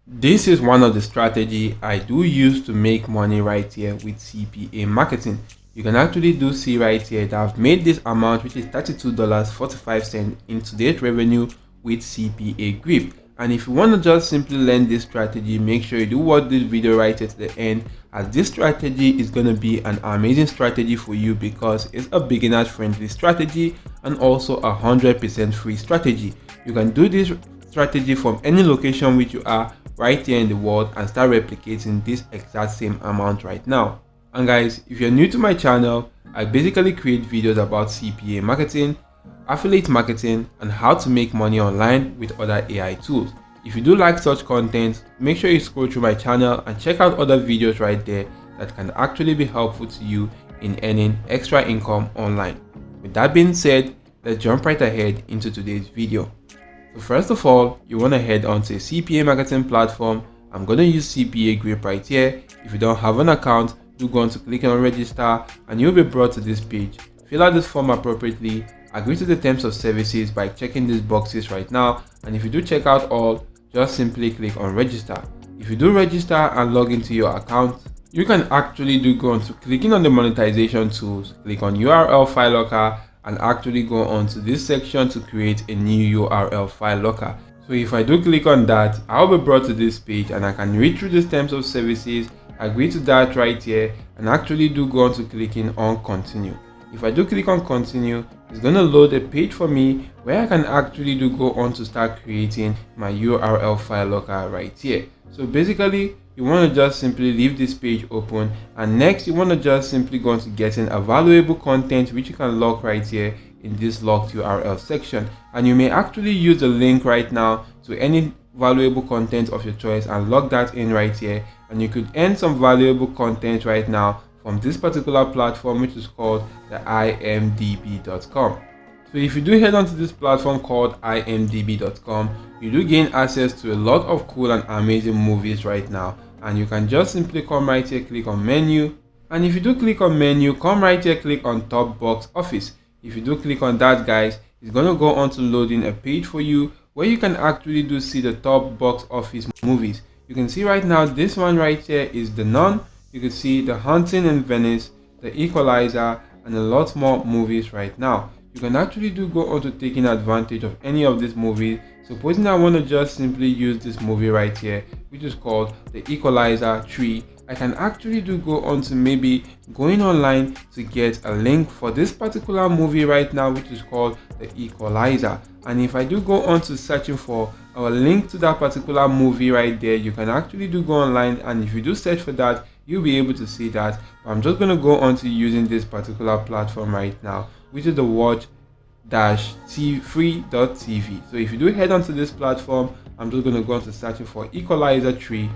This is one of the strategy I do use to make money right here with CPA marketing. You can actually do see right here that I've made this amount, which is $32.45 in today's revenue with CPA grip. And if you want to just simply learn this strategy, make sure you do watch this video right here to the end, as this strategy is going to be an amazing strategy for you because it's a beginner friendly strategy and also 100% free strategy. You can do this strategy from any location which you are right here in the world and start replicating this exact same amount right now. And guys, if you're new to my channel, I basically create videos about CPA marketing, affiliate marketing, and how to make money online with other AI tools. If you do like such content, make sure you scroll through my channel and check out other videos right there that can actually be helpful to you in earning extra income online. With that being said, let's jump right ahead into today's video. So first of all, you want to head onto a CPA marketing platform. I'm going to use CPA grip right here. If you don't have an account, do go on to click on register and you'll be brought to this page. Fill out this form appropriately, agree to the terms of services by checking these boxes right now, and if you do check out all, just simply click on register. If you do register and log into your account, you can actually do go on to clicking on the monetization tools, click on URL file locker, and actually go on to this section to create a new URL file locker. So if I do click on that, I'll be brought to this page and I can read through the terms of services, agree to that right here, and actually do go on to clicking on continue. If I do click on continue, it's going to load a page for me where I can actually do go on to start creating my URL file locker right here. So basically, you want to just simply leave this page open, and next you want to just simply go on to getting a valuable content which you can lock right here in this locked URL section, and you may actually use the link right now to any valuable content of your choice and log that in right here, and you could earn some valuable content right now from this particular platform, which is called the imdb.com. So if you do head onto this platform called imdb.com, you do gain access to a lot of cool and amazing movies right now, and you can just simply come right here, click on menu, and if you do click on menu, come right here, click on top box office. If you do click on that, guys, it's going to go on to loading a page for you where you can actually do see the top box office movies. You can see right now this one right here is The Nun. You can see The Haunting in Venice, The Equalizer, and a lot more movies right now. You can actually do go on to taking advantage of any of these movies. Supposing I want to just simply use this movie right here, which is called The Equalizer 3, I can actually do go on to maybe going online to get a link for this particular movie right now, which is called The Equalizer. And if I do go on to searching for a link to that particular movie right there, you can actually do go online, and if you do search for that, you'll be able to see that. I'm just going to go on to using this particular platform right now, which is the watch-free.tv. So if you do head onto this platform, I'm just going to go on to searching for Equalizer 3.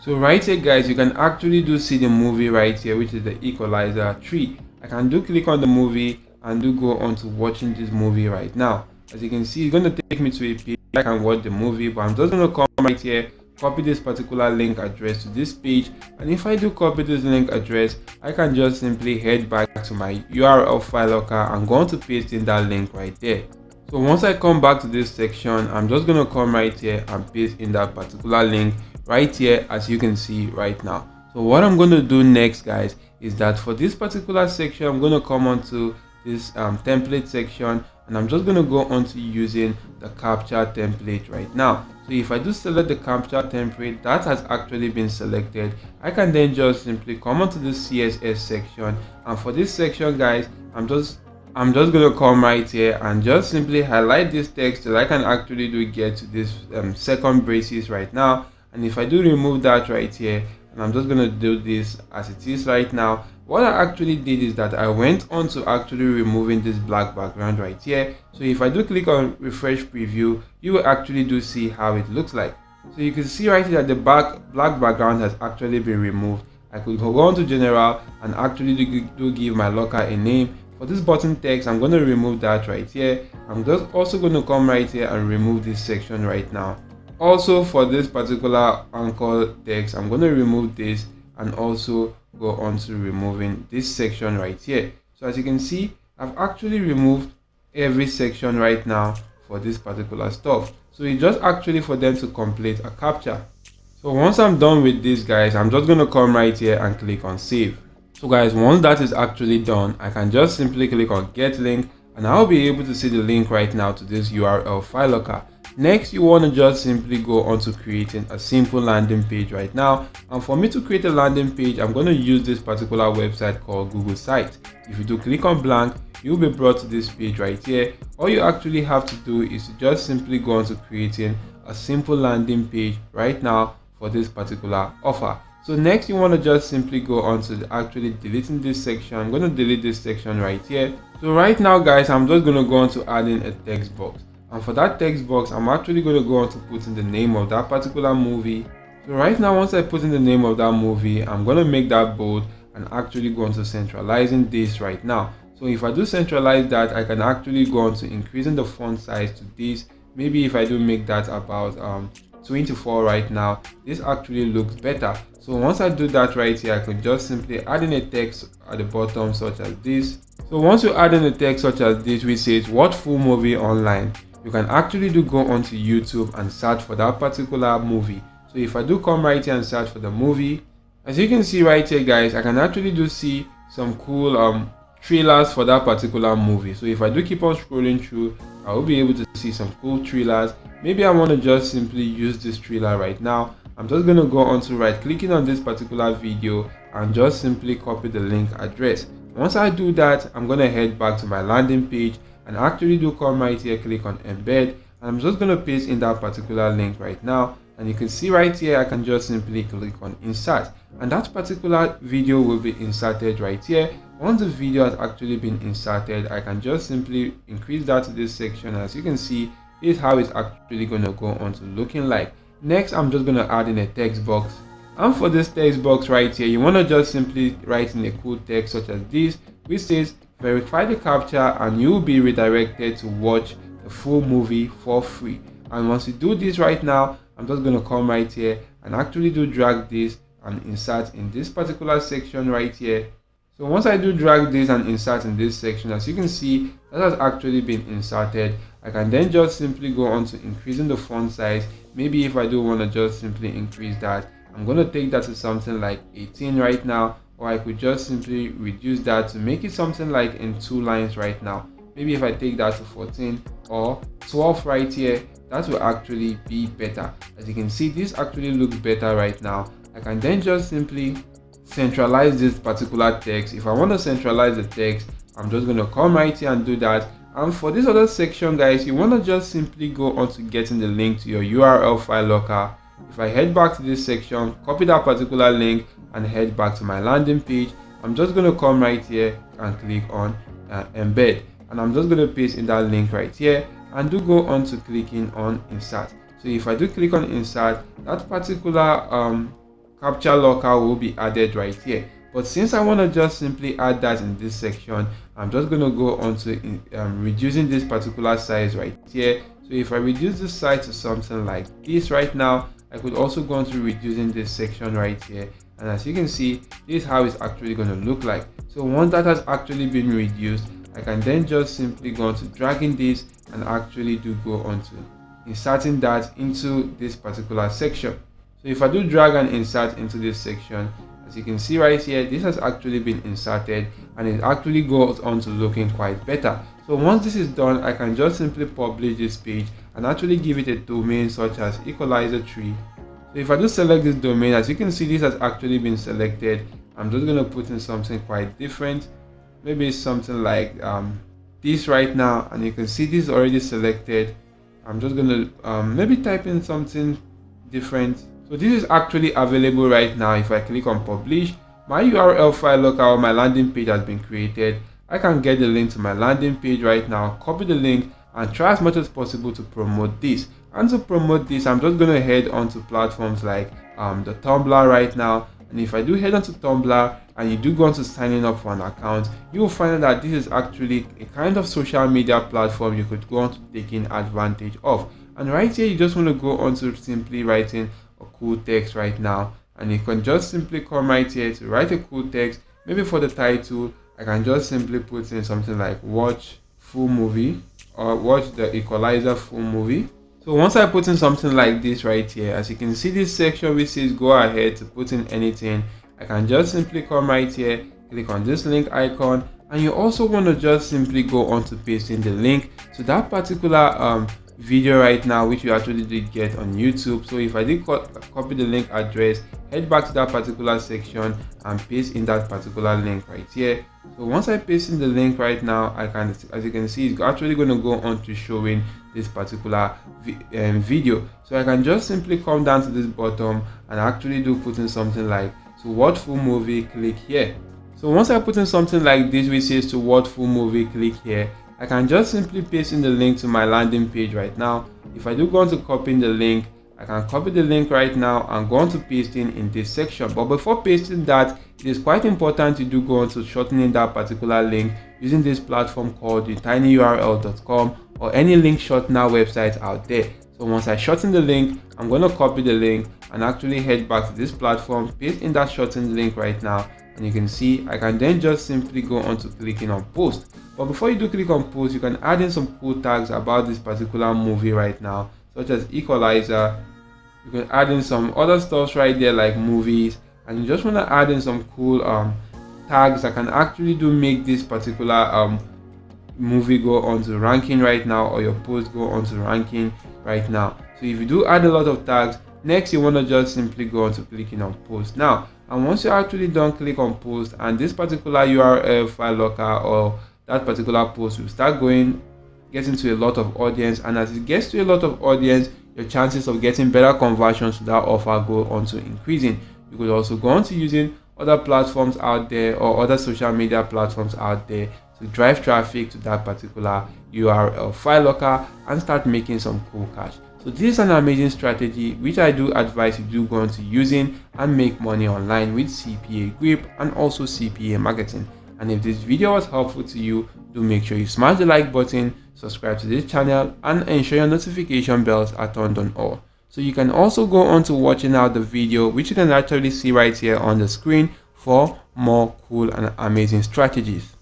So right here, guys, you can actually do see the movie right here, which is the Equalizer 3. I can do click on the movie and do go on to watching this movie right now. As you can see, it's going to take me to a page I can watch the movie, but I'm just going to come right here, copy this particular link address to this page, and if I do copy this link address, I can just simply head back to my URL file locker and go on to paste in that link right there. So once I come back to this section, I'm just going to come right here and paste in that particular link right here, as you can see right now. So what I'm going to do next, guys, is that for this particular section, I'm going to come onto this template section, and I'm just going to go on to using the captcha template right now. So if I do select the captcha template that has actually been selected, I can then just simply come onto the CSS section, and for this section, guys, I'm just going to come right here and just simply highlight this text so I can actually do get to this second braces right now. And if I do remove that right here, and I'm just going to do this as it is right now, what I actually did is that I went on to actually removing this black background right here. So if I do click on refresh preview, you will actually do see how it looks like. So you can see right here that the black background has actually been removed. I could go on to general and actually do give my locker a name. For this button text, I'm going to remove that right here. I'm just also going to come right here and remove this section right now. Also for this particular anchor text, I'm going to remove this and also go on to removing this section right here. So as you can see, I've actually removed every section right now for this particular stuff. So it's just actually for them to complete a captcha. So once I'm done with this, guys, I'm just going to come right here and click on save. So guys, once that is actually done, I can just simply click on get link, and I'll be able to see the link right now to this URL file locker. Next, you want to just simply go on to creating a simple landing page right now. And for me to create a landing page, I'm going to use this particular website called Google Site. If you do click on blank, you'll be brought to this page right here. All you actually have to do is to just simply go on to creating a simple landing page right now for this particular offer. So next, you want to just simply go on to actually deleting this section. I'm going to delete this section right here. So right now, guys, I'm just going to go on to adding a text box. And for that text box, I'm actually going to go on to put in the name of that particular movie. So right now, once I put in the name of that movie, I'm going to make that bold and actually go on to centralizing this right now. So if I do centralize that, I can actually go on to increasing the font size to this. Maybe if I do make that about 24 right now, this actually looks better. So once I do that right here, I can just simply add in a text at the bottom such as this. So once you add in a text such as this, which says watch full movie online, you can actually go onto YouTube and search for that particular movie. So if I do come right here and search for the movie, as you can see right here, guys, I can actually see some cool trailers for that particular movie. So if I do keep on scrolling through, I will be able to see some cool trailers. Maybe I want to just simply use this trailer right now. I'm just going to go on to right clicking on this particular video and just simply copy the link address. Once I do that, I'm going to head back to my landing page and actually do come right here, click on embed, and I'm just going to paste in that particular link right now. And you can see right here, I can just simply click on insert, and that particular video will be inserted right here. Once the video has actually been inserted, I can just simply increase that to this section. As you can see, is how it's actually going to go on to looking like. Next, I'm just going to add in a text box, and for this text box right here, you want to just simply write in a cool text such as this, which says verify the captcha and you'll be redirected to watch the full movie for free. And once you do this right now, I'm just going to come right here and actually do drag this and insert in this particular section right here. So once I do drag this and insert in this section, as you can see, that has actually been inserted. I can then just simply go on to increasing the font size. Maybe if I do want to just simply increase that, I'm going to take that to something like 18 right now, or I could just simply reduce that to make it something like in 2 lines right now. Maybe if I take that to 14 or 12 right here, that will actually be better. As you can see, this actually looks better right now. I can then just simply centralize this particular text. If I want to centralize the text, I'm just going to come right here and do that. And for this other section, guys, you want to just simply go on to getting the link to your URL file locker. If I head back to this section, copy that particular link and head back to my landing page, I'm just going to come right here and click on embed, and I'm just going to paste in that link right here and do go on to clicking on insert. So if I do click on insert, that particular captcha locker will be added right here. But since I want to just simply add that in this section, I'm just going to go on to reducing this particular size right here. So if I reduce the size to something like this right now, I could also go on to reducing this section right here. And as you can see, this is how it's actually going to look like. So once that has actually been reduced, I can then just simply go on to dragging this and actually do go on to inserting that into this particular section. So if I do drag and insert into this section, as you can see right here, this has actually been inserted and it actually goes on to looking quite better. So once this is done, I can just simply publish this page and actually give it a domain such as equalizer tree. So if I do select this domain, as you can see, this has actually been selected. I'm just going to put in something quite different. Maybe it's something like this right now, and you can see this is already selected. I'm just going to maybe type in something different. So this is actually available right now. If I click on publish, my URL file locker or my landing page has been created. I can get the link to my landing page right now, copy the link and try as much as possible to promote this. And to promote this, I'm just going to head onto platforms like the Tumblr right now. And if I do head onto Tumblr and you do go on to signing up for an account, you will find that this is actually a kind of social media platform you could go on to taking advantage of. And right here, you just want to go on to simply writing a cool text right now, and you can just simply come right here to write a cool text. Maybe for the title, I can just simply put in something like watch full movie or watch the equalizer full movie. So once I put in something like this right here, as you can see this section which says go ahead to put in anything, I can just simply come right here, click on this link icon, and you also want to just simply go on to paste in the link to that particular video right now, which you actually did get on YouTube. So if I did copy the link address, head back to that particular section and paste in that particular link right here. So once I paste in the link right now, I can, as you can see, it's actually going to go on to showing this particular video. So I can just simply come down to this bottom and actually do put in something like to watch full movie, click here. So once I put in something like this which says to watch full movie, click here, I can just simply paste in the link to my landing page right now. If I do go on to copy the link, I can copy the link right now and go on to pasting in this section. But before pasting that, it is quite important to do go on to shortening that particular link using this platform called tinyurl.com or any link shortener website out there. So once I shorten the link, I'm going to copy the link and actually head back to this platform, paste in that shortened link right now, and you can see I can then just simply go on to clicking on post. But before you do click on post, you can add in some cool tags about this particular movie right now, such as equalizer. You can add in some other stuff right there like movies, and you just want to add in some cool tags that can actually do make this particular movie go on to ranking right now, or your post go on to ranking right now. So if you do add a lot of tags, next you want to just simply go on to clicking on post now. And once you're actually done, click on post, and this particular URL file locker or that particular post will start getting to a lot of audience, and as it gets to a lot of audience, your chances of getting better conversions to that offer go on to increasing. You could also go on to using other platforms out there or other social media platforms out there to drive traffic to that particular URL file locker and start making some cool cash. So this is an amazing strategy which I do advise you do go on to using and make money online with CPA grip and also CPA marketing. And if this video was helpful to you, do make sure you smash the like button, subscribe to this channel, and ensure your notification bells are turned on all. So you can also go on to watching out the video, which you can actually see right here on the screen for more cool and amazing strategies.